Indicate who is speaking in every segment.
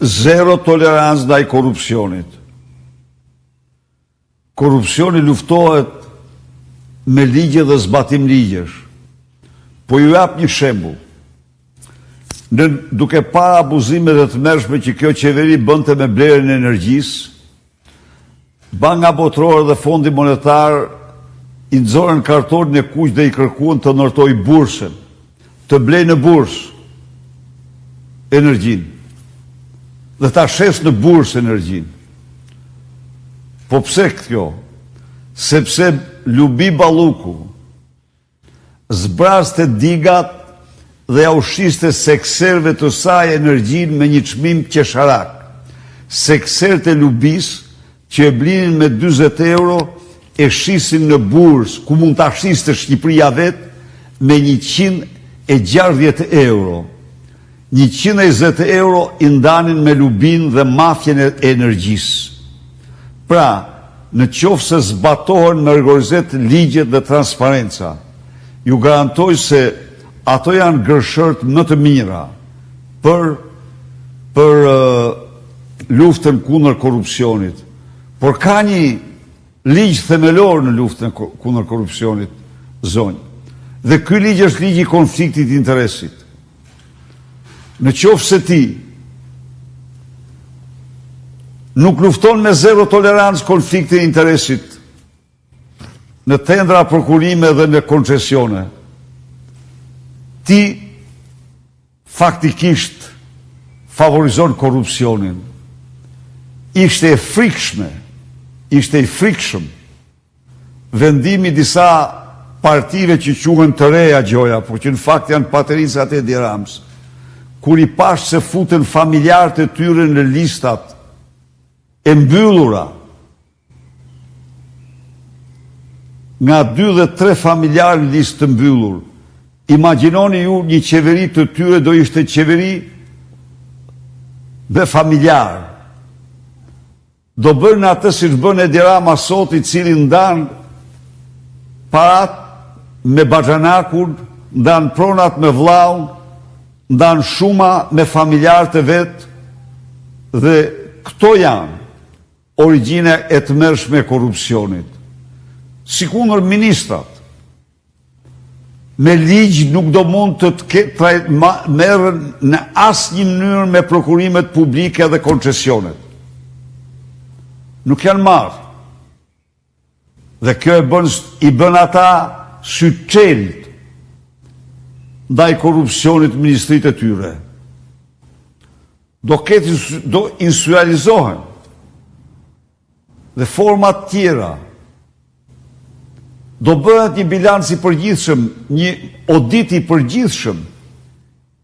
Speaker 1: zero tolerancë ndaj korrupsionit. Korrupsioni luftohet me ligje dhe zbatim ligjesh. Po ju jap një shembull. Duke para abuzimet dhe të mërshme që kjo qeveri bënte me blerjen e energjisë, Banka Botërore dhe Fondi Monetar i nxorën kartonin e kuq dhe i kërkuan të ndërtoj bursën, të blej në bursë energjinë dhe ta shes në bursë energjinë. Po pse kjo? Sepse Lubi Balluku zbraste digat dhe ja ushqiste sekserve të saj energjinë me një çmim qesharak. Sekserët e Lubis që e blinin me 40 euro e shisin në bursë, ku mund ta shiste Shqipëria vetë, me 160 euro. 120 euro i ndanin me Lubin dhe mafjen e energjisë. Pra, në qoftë se zbatohen me rigoritet ligjet dhe transparenca, ju garantoj se ato janë gërshërt më të mira për luftën kundër korrupsionit. Por ka një ligj themelor në luftën kundër korrupsionit, zonjë. Dhe ky ligj është ligji i konfliktit të interesit. Në qoftë se ti nuk lufton me zero tolerancë konfliktin e interesit në tendra prokurime dhe në koncesione, ti faktikisht favorizon korrupsionin. Ishte i frikshëm vendimi disa partive që quhen të reja gjoja, por që në fakt janë paterincat e Edi Ramës, kur i pash se futen familjarët e tyre në listat e mbyllura, nga 2 dhe 3 familjarë në listë të mbyllur. Imagjinoni ju një qeveri të tyre do ishte qeveri dhe familjarë. Do bërë në atë si që bërë Edi Rama sot, i cili ndan parat me baxhanakun, ndan pronat me vllaun, ndan shuma me familjarët e vetë, dhe këto janë origjina e të mërshme e korrupsionit. Sikundër ministrat, me ligj nuk do mund të merren në asnjë mënyrë me prokurimet publike dhe koncesionet. Nuk janë marrë. Dhe kjo i bën ata syçelt ndaj korrupsionit ministritë e tyre. Do instrualizohen dhe format tjera. Do bëhet një bilanc i përgjithshëm, një audit i përgjithshëm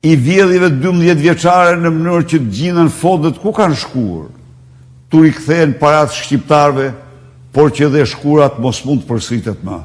Speaker 1: i vjedhjeve 12 vjeçare në mënyrë që të gjenden fondet ku kanë shkuar. Tu i kthehen parat shqiptarve, por që dhe shkurat mos mund të përsëritet më.